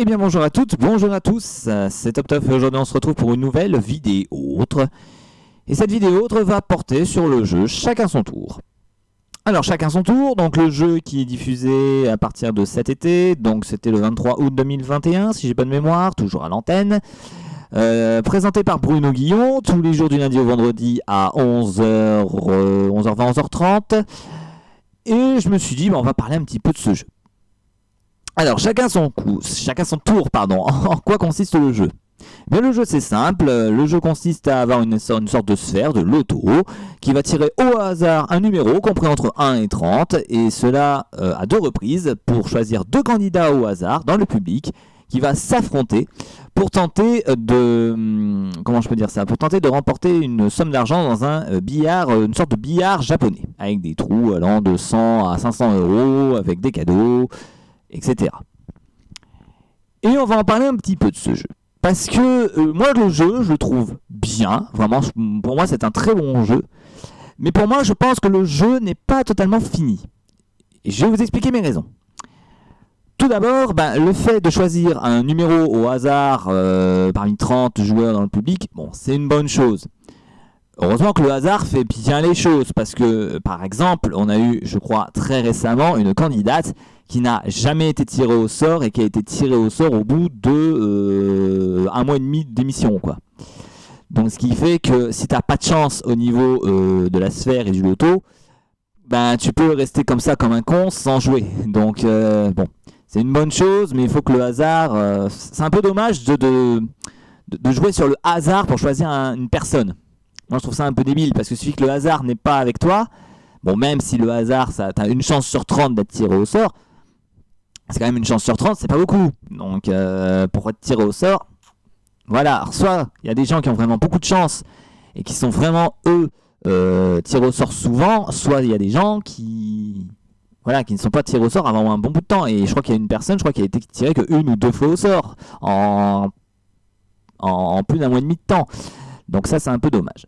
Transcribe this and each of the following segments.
Eh bien bonjour à toutes, bonjour à tous, c'est TopTop et aujourd'hui on se retrouve pour une nouvelle vidéo autre. Et cette vidéo autre va porter sur le jeu Chacun son tour. Alors Chacun son tour, donc le jeu qui est diffusé à partir de cet été, donc c'était le 23 août 2021 si j'ai pas de mémoire, toujours à l'antenne. Présenté par Bruno Guillon, tous les jours du lundi au vendredi à 11h, 11h20, 11h30. Et je me suis dit, on va parler un petit peu de ce jeu. Alors, chacun son tour, pardon. En quoi consiste le jeu? Bien, le jeu c'est simple, le jeu consiste à avoir une sorte de sphère, de loto, qui va tirer au hasard un numéro compris entre 1 et 30, et cela à deux reprises pour choisir deux candidats au hasard dans le public qui va s'affronter pour tenter de, comment je peux dire ça, pour tenter de remporter une somme d'argent dans un billard, une sorte de billard japonais, avec des trous allant de 100 à 500 euros, avec des cadeaux, etc. Et on va en parler un petit peu de ce jeu. Parce que moi, le jeu, je le trouve bien. Vraiment, pour moi, c'est un très bon jeu. Mais pour moi, je pense que le jeu n'est pas totalement fini. Et je vais vous expliquer mes raisons. Tout d'abord, le fait de choisir un numéro au hasard parmi 30 joueurs dans le public, bon, c'est une bonne chose. Heureusement que le hasard fait bien les choses, parce que, par exemple, on a eu, je crois, très récemment, une candidate qui n'a jamais été tirée au sort et qui a été tirée au sort au bout de 1 mois et demi d'émission, quoi. Donc, ce qui fait que si tu n'as pas de chance au niveau de la sphère et du loto, tu peux rester comme ça, comme un con, sans jouer. Donc, bon, c'est une bonne chose, mais il faut que le hasard... c'est un peu dommage de jouer sur le hasard pour choisir une personne. Moi, je trouve ça un peu débile, parce que suffit que le hasard n'est pas avec toi, bon, même si le hasard, t'as une chance sur 30 d'être tiré au sort, c'est quand même une chance sur 30, c'est pas beaucoup. Donc, pour être tiré au sort, voilà. Alors, soit il y a des gens qui ont vraiment beaucoup de chance et qui sont vraiment, eux, tirés au sort souvent, soit il y a des gens qui ne sont pas tirés au sort avant un bon bout de temps. Et je crois qu'il y a une personne, qui a été tirée que 1 ou 2 fois au sort en plus d'1 mois et demi de temps. Donc ça, c'est un peu dommage.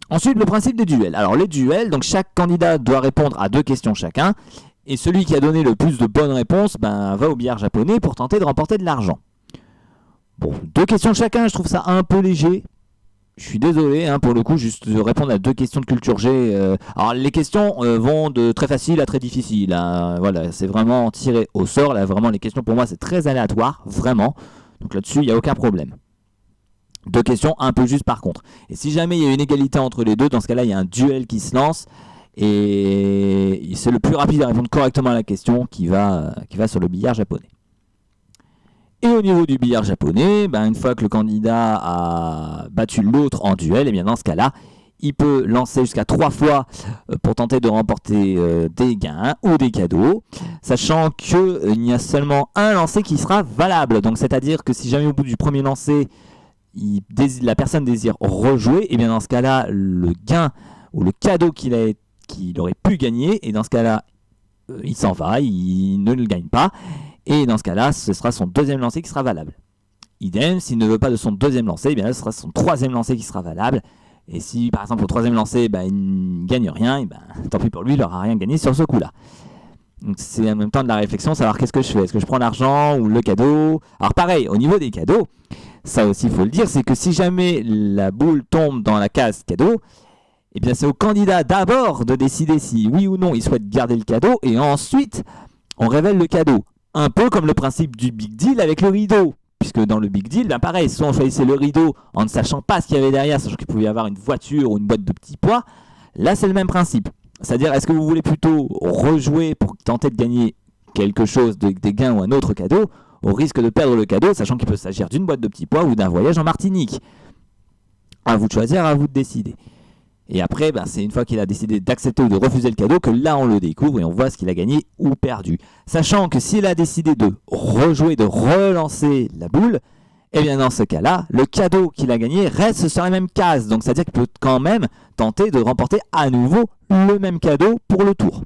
Ensuite, le principe des duels. Alors les duels, donc chaque candidat doit répondre à 2 questions chacun, et celui qui a donné le plus de bonnes réponses va au billard japonais pour tenter de remporter de l'argent. Bon, 2 questions chacun, je trouve ça un peu léger. Je suis désolé, pour le coup, juste de répondre à 2 questions de culture G. Alors les questions vont de très facile à très difficile. Voilà, c'est vraiment tiré au sort. Là, vraiment, les questions pour moi, c'est très aléatoire, vraiment. Donc là-dessus, il n'y a aucun problème. 2 questions un peu justes par contre. Et si jamais il y a une égalité entre les deux, dans ce cas-là, il y a un duel qui se lance. Et c'est le plus rapide à répondre correctement à la question qui va sur le billard japonais. Et au niveau du billard japonais, une fois que le candidat a battu l'autre en duel, et bien dans ce cas-là, il peut lancer jusqu'à 3 fois pour tenter de remporter des gains ou des cadeaux, sachant qu'il y a seulement un lancer qui sera valable. Donc c'est-à-dire que si jamais au bout du premier lancer, la personne désire rejouer, et bien dans ce cas-là, le gain ou le cadeau qu'il aurait pu gagner, et dans ce cas-là, il s'en va, il ne le gagne pas, et dans ce cas-là, ce sera son 2e lancer qui sera valable. Idem, s'il ne veut pas de son 2e lancer, et bien là, ce sera son 3e lancer qui sera valable, et si par exemple au 3e lancer, il ne gagne rien, et tant pis pour lui, il n'aura rien gagné sur ce coup-là. Donc c'est en même temps de la réflexion, savoir qu'est-ce que je fais, est-ce que je prends l'argent ou le cadeau? Alors pareil, au niveau des cadeaux, ça aussi il faut le dire, c'est que si jamais la boule tombe dans la case cadeau, eh bien c'est au candidat d'abord de décider si oui ou non il souhaite garder le cadeau, et ensuite on révèle le cadeau. Un peu comme le principe du big deal avec le rideau. Puisque dans le big deal, pareil, soit on choisissait le rideau en ne sachant pas ce qu'il y avait derrière, sachant qu'il pouvait y avoir une voiture ou une boîte de petits pois, là c'est le même principe. C'est-à-dire, est-ce que vous voulez plutôt rejouer pour tenter de gagner quelque chose, des gains ou un autre cadeau, au risque de perdre le cadeau, sachant qu'il peut s'agir d'une boîte de petits pois ou d'un voyage en Martinique? À vous de choisir, à vous de décider. Et après, c'est une fois qu'il a décidé d'accepter ou de refuser le cadeau que là on le découvre et on voit ce qu'il a gagné ou perdu. Sachant que s'il a décidé de rejouer, de relancer la boule, et bien dans ce cas-là, le cadeau qu'il a gagné reste sur la même case. Donc c'est-à-dire qu'il peut quand même tenter de remporter à nouveau le même cadeau pour le tour.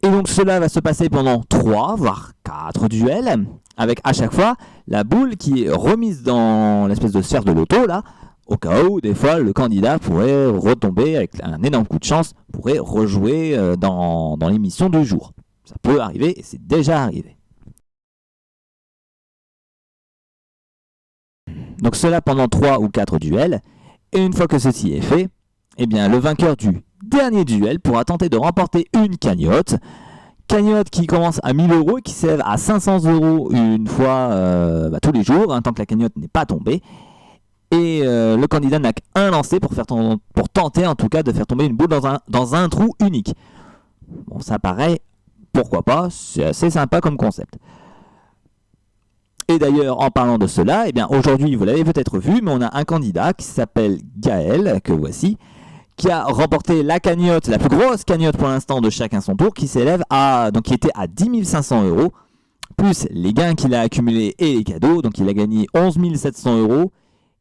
Et donc cela va se passer pendant 3 voire 4 duels, avec à chaque fois la boule qui est remise dans l'espèce de sphère de loto là, au cas où des fois le candidat pourrait retomber avec un énorme coup de chance, pourrait rejouer dans l'émission du jour. Ça peut arriver et c'est déjà arrivé. Donc cela pendant 3 ou 4 duels. Et une fois que ceci est fait, eh bien, le vainqueur du dernier duel pourra tenter de remporter une cagnotte. Cagnotte qui commence à 1000 € et qui s'élève à 500 € une fois tous les jours, tant que la cagnotte n'est pas tombée. Et le candidat n'a qu'un lancer pour tenter en tout cas de faire tomber une boule dans un trou unique. Bon, ça paraît, pourquoi pas, c'est assez sympa comme concept. Et d'ailleurs, en parlant de cela, eh bien aujourd'hui, vous l'avez peut-être vu, mais on a un candidat qui s'appelle Gaël, que voici, qui a remporté la cagnotte, la plus grosse cagnotte pour l'instant de chacun son tour, qui s'élève à, donc qui était à 10 500 €, plus les gains qu'il a accumulés et les cadeaux, donc il a gagné 11 700 €,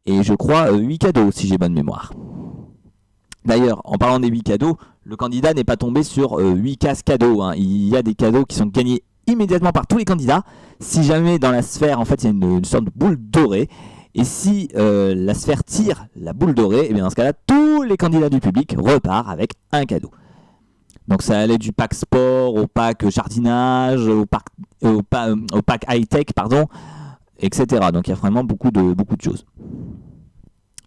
et je crois 8 cadeaux, si j'ai bonne mémoire. D'ailleurs, en parlant des 8 cadeaux, le candidat n'est pas tombé sur 8 cases cadeaux, il y a des cadeaux qui sont gagnés immédiatement par tous les candidats, si jamais dans la sphère, en fait, il y a une sorte de boule dorée, et si la sphère tire la boule dorée, et bien dans ce cas-là, tous les candidats du public repartent avec un cadeau. Donc ça allait du pack sport au pack jardinage, au pack high-tech, etc. Donc il y a vraiment beaucoup de choses.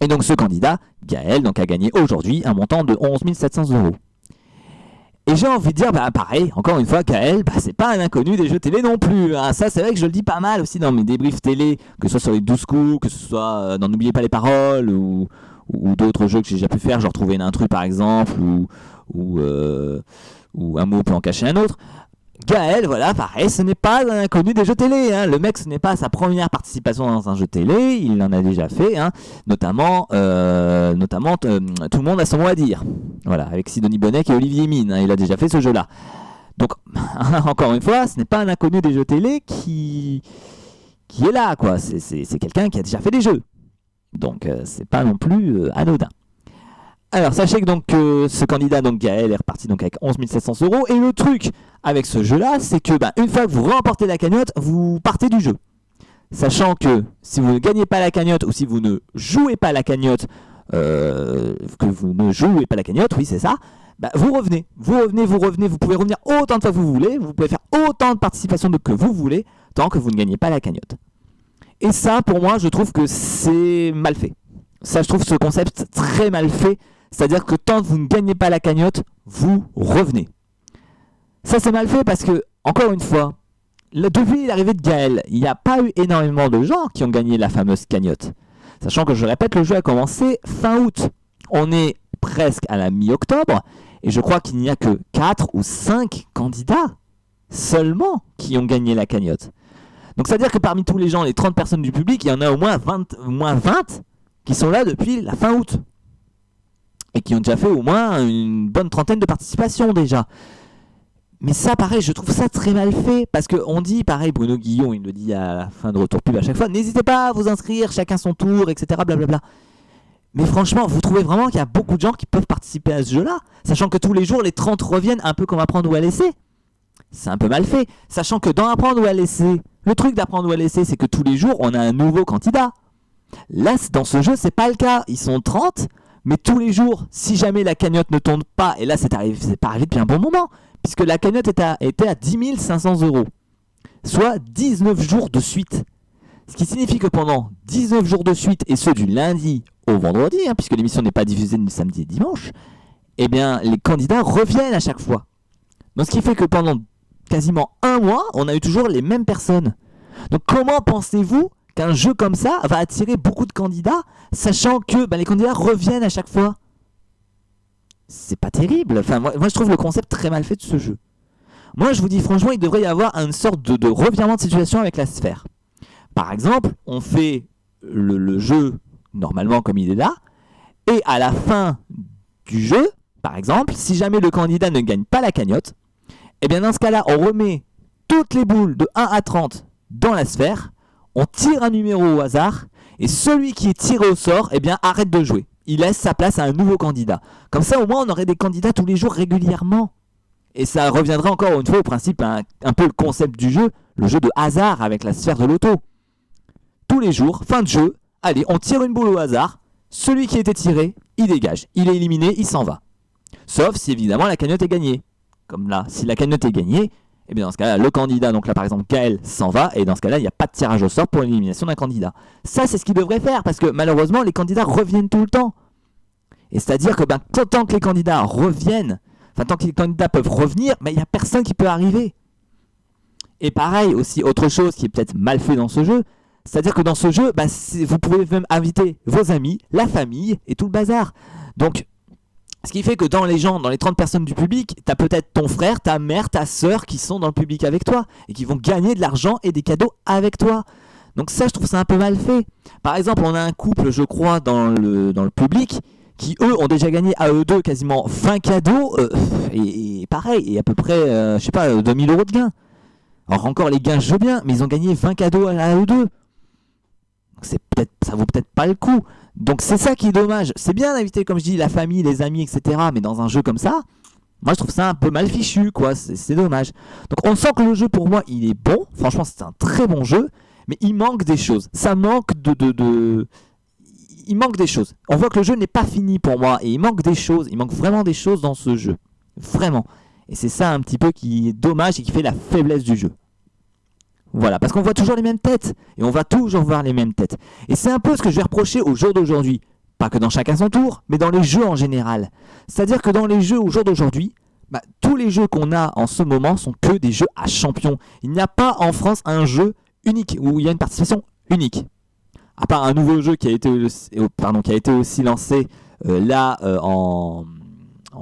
Et donc ce candidat, Gaël, a gagné aujourd'hui un montant de 11 700 €. Et j'ai envie de dire, pareil, encore une fois, Gaël, c'est pas un inconnu des jeux télé non plus. Ça, c'est vrai que je le dis pas mal aussi dans mes débriefs télé, que ce soit sur les 12 coups, que ce soit dans N'oubliez pas les paroles, ou d'autres jeux que j'ai déjà pu faire, genre trouver une intrus par exemple, ou un mot peut en cacher un autre. Gaël, voilà, pareil, ce n'est pas un inconnu des jeux télé. Le mec, ce n'est pas sa première participation dans un jeu télé, il en a déjà fait, notamment tout le monde a son mot à dire. Voilà, avec Sidonie Bonnet et Olivier Mine, il a déjà fait ce jeu-là. Donc, encore une fois, ce n'est pas un inconnu des jeux télé qui est là, quoi. C'est quelqu'un qui a déjà fait des jeux. Donc, c'est pas non plus anodin. Alors sachez que ce candidat Gaël est reparti avec 11 700 €, et le truc avec ce jeu là, c'est que une fois que vous remportez la cagnotte, vous partez du jeu. Sachant que si vous ne gagnez pas la cagnotte, ou si vous ne jouez pas la cagnotte, oui c'est ça, vous revenez, vous pouvez revenir autant de fois que vous voulez, vous pouvez faire autant de participations que vous voulez, tant que vous ne gagnez pas la cagnotte. Et ça, pour moi, je trouve que c'est mal fait. Ça, je trouve ce concept très mal fait. C'est-à-dire que tant que vous ne gagnez pas la cagnotte, vous revenez. Ça, c'est mal fait parce que, encore une fois, depuis l'arrivée de Gaël, il n'y a pas eu énormément de gens qui ont gagné la fameuse cagnotte. Sachant que, je répète, le jeu a commencé fin août. On est presque à la mi-octobre, et je crois qu'il n'y a que 4 ou 5 candidats seulement qui ont gagné la cagnotte. Donc, c'est-à-dire que parmi tous les gens, les 30 personnes du public, il y en a au moins 20 qui sont là depuis la fin août. Et qui ont déjà fait au moins une bonne trentaine de participations déjà. Mais ça, pareil, je trouve ça très mal fait. Parce qu'on dit, pareil, Bruno Guillon, il le dit à la fin de Retour Pub à chaque fois, n'hésitez pas à vous inscrire, chacun son tour, etc. Blablabla. Mais franchement, vous trouvez vraiment qu'il y a beaucoup de gens qui peuvent participer à ce jeu-là, sachant que tous les jours, les 30 reviennent un peu comme Apprendre ou à laisser. C'est un peu mal fait. Sachant que dans Apprendre ou à laisser, le truc d'Apprendre ou à laisser, c'est que tous les jours, on a un nouveau candidat. Là, dans ce jeu, c'est pas le cas. Ils sont 30, mais tous les jours, si jamais la cagnotte ne tombe pas, et là, c'est pas arrivé depuis un bon moment, puisque la cagnotte était à 10 500 €, soit 19 jours de suite. Ce qui signifie que pendant 19 jours de suite, et ce du lundi au vendredi, puisque l'émission n'est pas diffusée du samedi et dimanche, eh bien, les candidats reviennent à chaque fois. Donc, ce qui fait que pendant quasiment un mois, on a eu toujours les mêmes personnes. Donc, comment pensez-vous qu'un jeu comme ça va attirer beaucoup de candidats, sachant que les candidats reviennent à chaque fois? C'est pas terrible. Enfin, moi, je trouve le concept très mal fait de ce jeu. Moi, je vous dis franchement, il devrait y avoir une sorte de revirement de situation avec la sphère. Par exemple, on fait le jeu normalement comme il est là, et à la fin du jeu, par exemple, si jamais le candidat ne gagne pas la cagnotte, et bien dans ce cas-là, on remet toutes les boules de 1 à 30 dans la sphère, on tire un numéro au hasard, et celui qui est tiré au sort, arrête de jouer. Il laisse sa place à un nouveau candidat. Comme ça, au moins, on aurait des candidats tous les jours régulièrement. Et ça reviendrait encore une fois au principe, un peu le concept du jeu, le jeu de hasard avec la sphère de l'auto. Tous les jours, fin de jeu, allez, on tire une boule au hasard, celui qui était tiré, il dégage. Il est éliminé, il s'en va. Sauf si évidemment la cagnotte est gagnée. Comme là, si la cagnotte est gagnée, et bien dans ce cas-là, le candidat, donc là par exemple Gaël, s'en va, et dans ce cas-là, il n'y a pas de tirage au sort pour l'élimination d'un candidat. Ça, c'est ce qu'il devrait faire, parce que malheureusement, les candidats reviennent tout le temps. Et c'est-à-dire que tant que les candidats reviennent, enfin tant que les candidats peuvent revenir, il n'y a personne qui peut arriver. Et pareil, aussi, autre chose qui est peut-être mal fait dans ce jeu, c'est-à-dire que dans ce jeu, vous pouvez même inviter vos amis, la famille et tout le bazar. Donc, ce qui fait que dans les 30 personnes du public, tu as peut-être ton frère, ta mère, ta soeur qui sont dans le public avec toi et qui vont gagner de l'argent et des cadeaux avec toi. Donc ça, je trouve ça un peu mal fait. Par exemple, on a un couple, je crois, dans le public qui, eux, ont déjà gagné à eux deux quasiment 20 cadeaux et pareil, et à peu près, je sais pas, 2000 € de gains. Alors encore, les gains, je veux bien, mais ils ont gagné 20 cadeaux à eux deux. Donc ça vaut peut-être pas le coup. Donc c'est ça qui est dommage. C'est bien d'inviter, comme je dis, la famille, les amis, etc. Mais dans un jeu comme ça, moi je trouve ça un peu mal fichu, quoi. C'est dommage. Donc on sent que le jeu, pour moi, il est bon. Franchement, c'est un très bon jeu. Mais il manque des choses. Ça manque il manque des choses. On voit que le jeu n'est pas fini pour moi. Et il manque des choses. Il manque vraiment des choses dans ce jeu. Vraiment. Et c'est ça un petit peu qui est dommage et qui fait la faiblesse du jeu. Voilà, parce qu'on voit toujours les mêmes têtes. Et on va toujours voir les mêmes têtes. Et c'est un peu ce que je vais reprocher au jour d'aujourd'hui. Pas que dans Chacun son tour, mais dans les jeux en général. C'est-à-dire que dans les jeux au jour d'aujourd'hui, tous les jeux qu'on a en ce moment sont que des jeux à champions. Il n'y a pas en France un jeu unique, où il y a une participation unique. À part un nouveau jeu qui a été aussi lancé en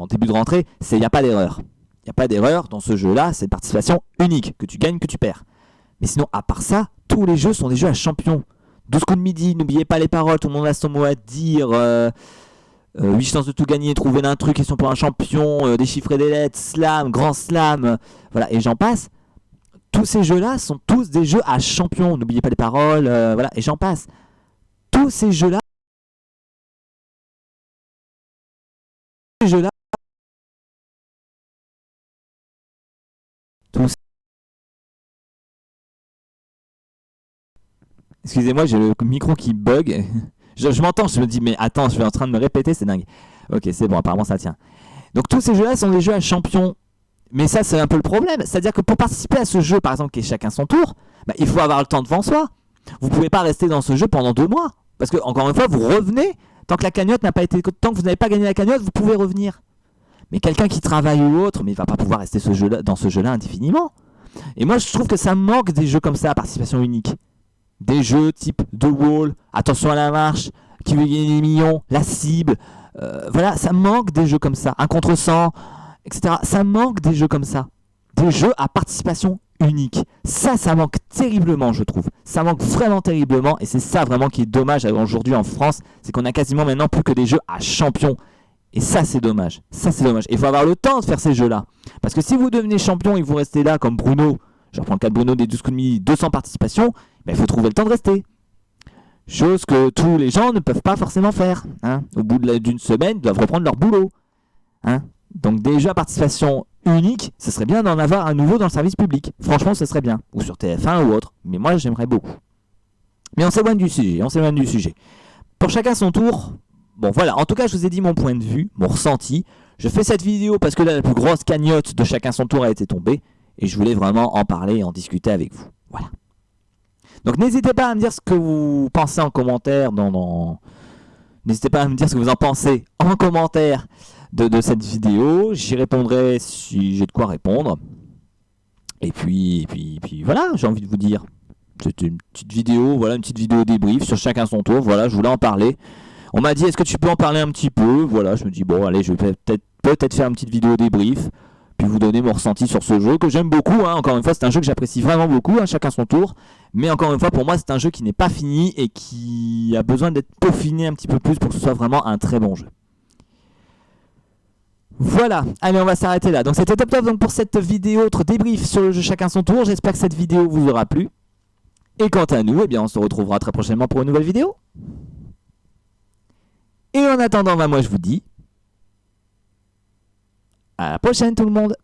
début de rentrée, il n'y a pas d'erreur. Il n'y a pas d'erreur dans ce jeu-là, c'est une participation unique, que tu gagnes, que tu perds. Mais sinon, à part ça, tous les jeux sont des jeux à champions. 12 coups de midi, n'oubliez pas les paroles, tout le monde a son mot à dire. 8 chances de tout gagner, trouver un truc, question pour un champion, déchiffrer des lettres, slam, grand slam, voilà, et j'en passe. Tous ces jeux-là sont tous des jeux à champions. N'oubliez pas les paroles, voilà, et j'en passe. Tous ces jeux-là, tous. Excusez-moi, j'ai le micro qui bug. je m'entends, je me dis, mais attends, je suis en train de me répéter, c'est dingue. Ok, c'est bon, apparemment ça tient. Donc tous ces jeux-là sont des jeux à champions. Mais ça, c'est un peu le problème. C'est-à-dire que pour participer à ce jeu, par exemple, qui est Chacun son tour, il faut avoir le temps devant soi. Vous ne pouvez pas rester dans ce jeu pendant 2 mois. Parce que, encore une fois, vous revenez. Tant que vous n'avez pas gagné la cagnotte, vous pouvez revenir. Mais quelqu'un qui travaille ou autre, mais il ne va pas pouvoir rester dans ce jeu-là indéfiniment. Et moi, je trouve que ça manque des jeux comme ça à participation unique. Des jeux type The Wall, Attention à la marche, Qui veut gagner des millions, La cible. Voilà, ça manque des jeux comme ça. Un contre 100, etc. Ça manque des jeux comme ça. Des jeux à participation unique. Ça manque terriblement, je trouve. Ça manque vraiment terriblement. Et c'est ça vraiment qui est dommage aujourd'hui en France. C'est qu'on a quasiment maintenant plus que des jeux à champions. Et ça, c'est dommage. Ça, c'est dommage. Il faut avoir le temps de faire ces jeux-là. Parce que si vous devenez champion et que vous restez là comme Bruno, je reprends le cas de Bruno des 12 coups de midi, 200 participations, il faut trouver le temps de rester. Chose que tous les gens ne peuvent pas forcément faire. Au bout d'une semaine, ils doivent reprendre leur boulot. Donc des jeux à participation unique, ce serait bien d'en avoir un nouveau dans le service public. Franchement, ce serait bien. Ou sur TF1 ou autre. Mais moi, j'aimerais beaucoup. Mais on s'éloigne du sujet. Pour chacun son tour. Bon, voilà. En tout cas, je vous ai dit mon point de vue, mon ressenti. Je fais cette vidéo parce que là, la plus grosse cagnotte de Chacun son tour a été tombée. Et je voulais vraiment en parler et en discuter avec vous. Voilà. Donc n'hésitez pas à me dire ce que vous pensez en commentaire. N'hésitez pas à me dire ce que vous en pensez en commentaire de cette vidéo. J'y répondrai si j'ai de quoi répondre. Et puis voilà, j'ai envie de vous dire. C'était une petite vidéo, voilà, une petite vidéo débrief sur Chacun son tour. Voilà, je voulais en parler. On m'a dit, est-ce que tu peux en parler un petit peu? Voilà, je me dis, bon, allez, je vais peut-être faire une petite vidéo débrief. Puis vous donner mon ressenti sur ce jeu que j'aime beaucoup. Encore une fois, c'est un jeu que j'apprécie vraiment beaucoup, Chacun son tour. Mais encore une fois, pour moi, c'est un jeu qui n'est pas fini et qui a besoin d'être peaufiné un petit peu plus pour que ce soit vraiment un très bon jeu. Voilà, allez, on va s'arrêter là. Donc c'était top donc pour cette vidéo, autre débrief sur le jeu Chacun son tour. J'espère que cette vidéo vous aura plu. Et quant à nous, on se retrouvera très prochainement pour une nouvelle vidéo. Et en attendant, moi je vous dis à la prochaine tout le monde.